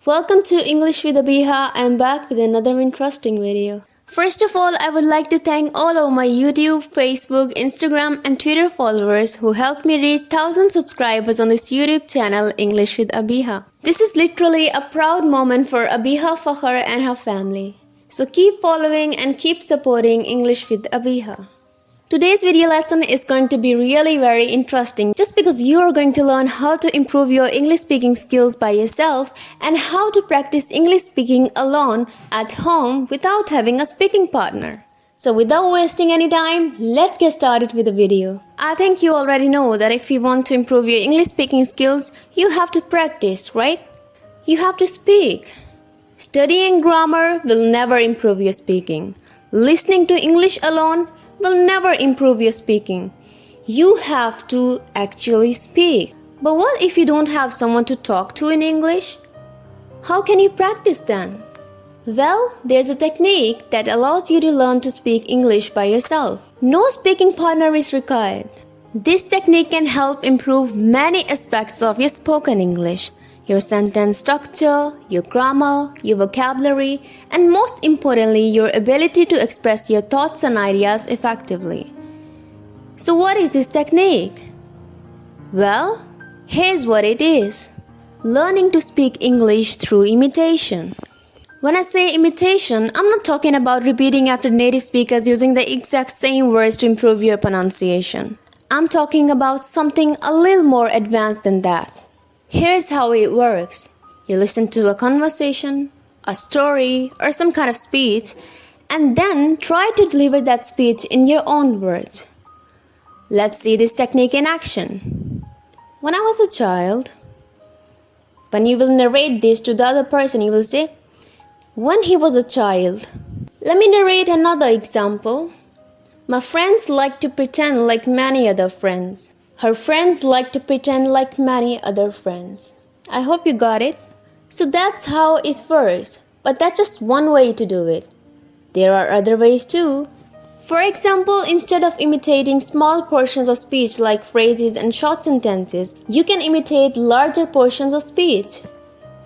Welcome to English with Abiha. I am back with another interesting video. First of all, I would like to thank all of my YouTube, Facebook, Instagram and Twitter followers who helped me reach 1000 subscribers on this YouTube channel English with Abiha. This is literally a proud moment for Abiha Fakhar and her family. So keep following and keep supporting English with Abiha. Today's video lesson is going to be really very interesting just because you are going to learn how to improve your English speaking skills by yourself and how to practice English speaking alone at home without having a speaking partner. So without wasting any time, let's get started with the video. I think you already know that if you want to improve your English speaking skills, you have to practice, right? You have to speak. Studying grammar will never improve your speaking. Listening to English alone will never improve your speaking. You have to actually speak. But what if you don't have someone to talk to in English? How can you practice then? Well, there's a technique that allows you to learn to speak English by yourself. No speaking partner is required. This technique can help improve many aspects of your spoken English. Your sentence structure, your grammar, your vocabulary, and most importantly, your ability to express your thoughts and ideas effectively. So what is this technique? Well, here's what it is. Learning to speak English through imitation. When I say imitation, I'm not talking about repeating after native speakers using the exact same words to improve your pronunciation. I'm talking about something a little more advanced than that. Here's how it works. You listen to a conversation, a story, or some kind of speech, and then try to deliver that speech in your own words. Let's see this technique in action. When I was a child, when you will narrate this to the other person, you will say, when he was a child. Let me narrate another example. My friends like to pretend like many other friends. Her friends like to pretend like many other friends. I hope you got it. So that's how it works, but that's just one way to do it. There are other ways too. For example, instead of imitating small portions of speech like phrases and short sentences, you can imitate larger portions of speech.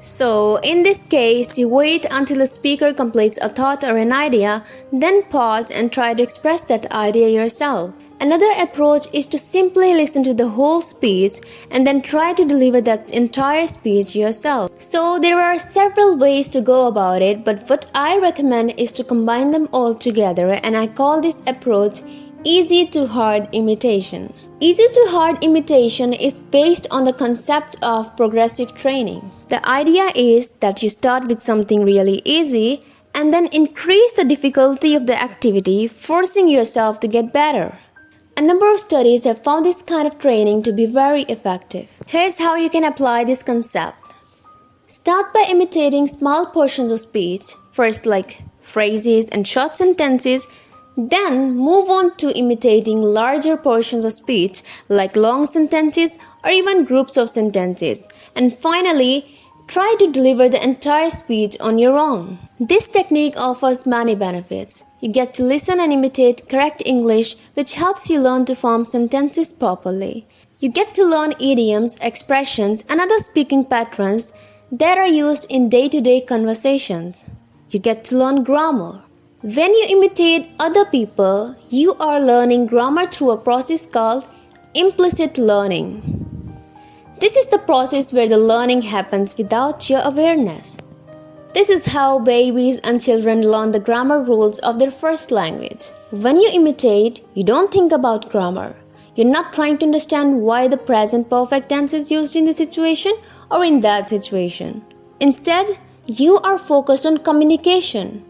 So, in this case, you wait until the speaker completes a thought or an idea, then pause and try to express that idea yourself. Another approach is to simply listen to the whole speech and then try to deliver that entire speech yourself. So there are several ways to go about it, but what I recommend is to combine them all together, and I call this approach easy to hard imitation. Easy to hard imitation is based on the concept of progressive training. The idea is that you start with something really easy and then increase the difficulty of the activity, forcing yourself to get better. A number of studies have found this kind of training to be very effective. Here's how you can apply this concept. Start by imitating small portions of speech, first like phrases and short sentences, then move on to imitating larger portions of speech like long sentences or even groups of sentences, and finally, try to deliver the entire speech on your own. This technique offers many benefits. You get to listen and imitate correct English, which helps you learn to form sentences properly. You get to learn idioms, expressions, and other speaking patterns that are used in day-to-day conversations. You get to learn grammar. When you imitate other people, you are learning grammar through a process called implicit learning. This is the process where the learning happens without your awareness. This is how babies and children learn the grammar rules of their first language. When you imitate, you don't think about grammar. You're not trying to understand why the present perfect tense is used in this situation or in that situation. Instead, you are focused on communication,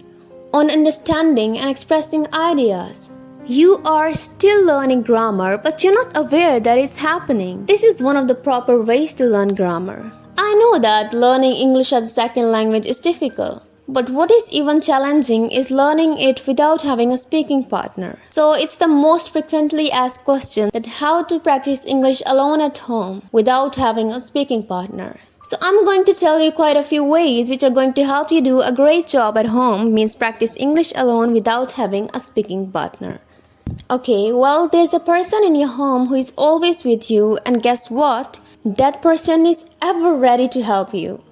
on understanding and expressing ideas. You are still learning grammar, but you're not aware that it's happening. This is one of the proper ways to learn grammar. I know that learning English as a second language is difficult, but what is even challenging is learning it without having a speaking partner. So it's the most frequently asked question that how to practice English alone at home without having a speaking partner. So I'm going to tell you quite a few ways which are going to help you do a great job at home, means practice English alone without having a speaking partner. Okay, well, there's a person in your home who is always with you, and guess what? That person is ever ready to help you.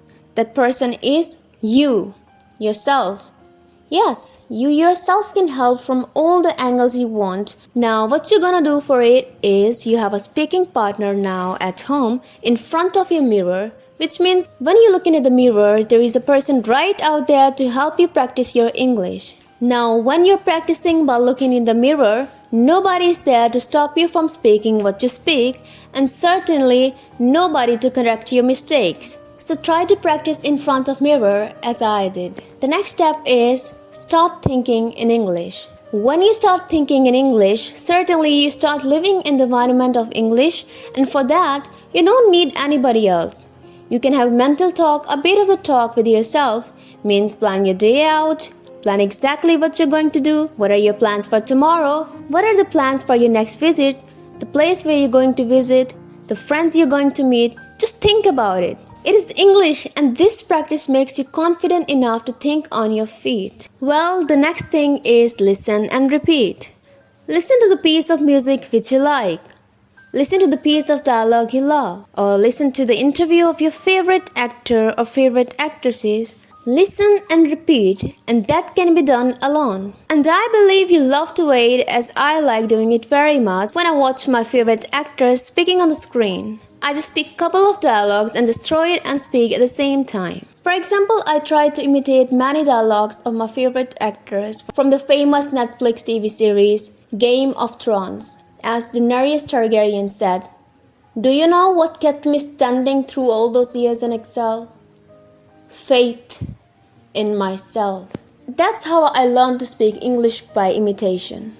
That person is you, yourself. Yes, you yourself can help from all the angles you want. Now, what you're gonna do for it is you have a speaking partner now at home in front of your mirror, which means when you look into the mirror, there is a person right out there to help you practice your English. Now, when you're practicing by looking in the mirror, nobody is there to stop you from speaking what you speak, and certainly nobody to correct your mistakes. So try to practice in front of mirror as I did. The next step is start thinking in English. When you start thinking in English, certainly you start living in the environment of English, and for that, you don't need anybody else. You can have mental talk, a bit of the talk with yourself, means plan your day out, plan exactly what you're going to do, what are your plans for tomorrow, what are the plans for your next visit, the place where you're going to visit, the friends you're going to meet, just think about it. It is English, and this practice makes you confident enough to think on your feet. Well, the next thing is listen and repeat. Listen to the piece of music which you like. Listen to the piece of dialogue you love. Or listen to the interview of your favorite actor or favorite actresses. Listen and repeat, and that can be done alone. And I believe you love to wait, as I like doing it very much when I watch my favorite actors speaking on the screen. I just pick a couple of dialogues and just throw it and speak at the same time. For example, I tried to imitate many dialogues of my favorite actors from the famous Netflix TV series Game of Thrones. As Daenerys Targaryen said, "Do you know what kept me standing through all those years in exile? Faith in myself." That's how I learned to speak English by imitation.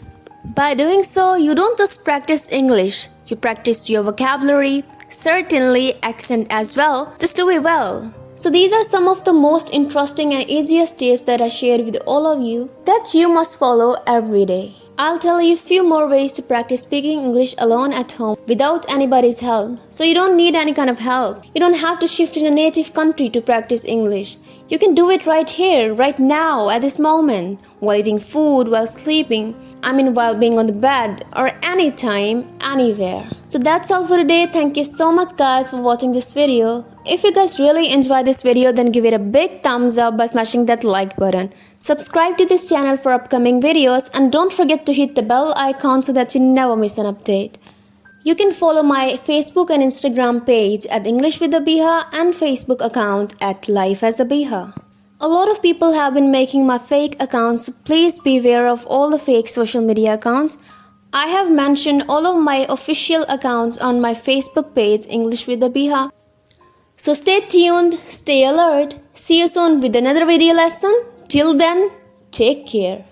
By doing so, you don't just practice English, you practice your vocabulary, certainly accent as well, just do it well. So these are some of the most interesting and easiest tips that I shared with all of you that you must follow every day. I'll tell you a few more ways to practice speaking English alone at home without anybody's help. So you don't need any kind of help. You don't have to shift in a native country to practice English. You can do it right here, right now, at this moment, while eating food, while sleeping, while being on the bed, or anytime, anywhere. So that's all for today. Thank you so much guys for watching this video. If you guys really enjoyed this video, then give it a big thumbs up by smashing that like button. Subscribe to this channel for upcoming videos, and don't forget to hit the bell icon so that you never miss an update. You can follow my Facebook and Instagram page at English with Abiha and Facebook account at Life as Abiha. A lot of people have been making my fake accounts, so please beware of all the fake social media accounts. I have mentioned all of my official accounts on my Facebook page English with Abiha. So stay tuned, stay alert. See you soon with another video lesson. Till then, take care.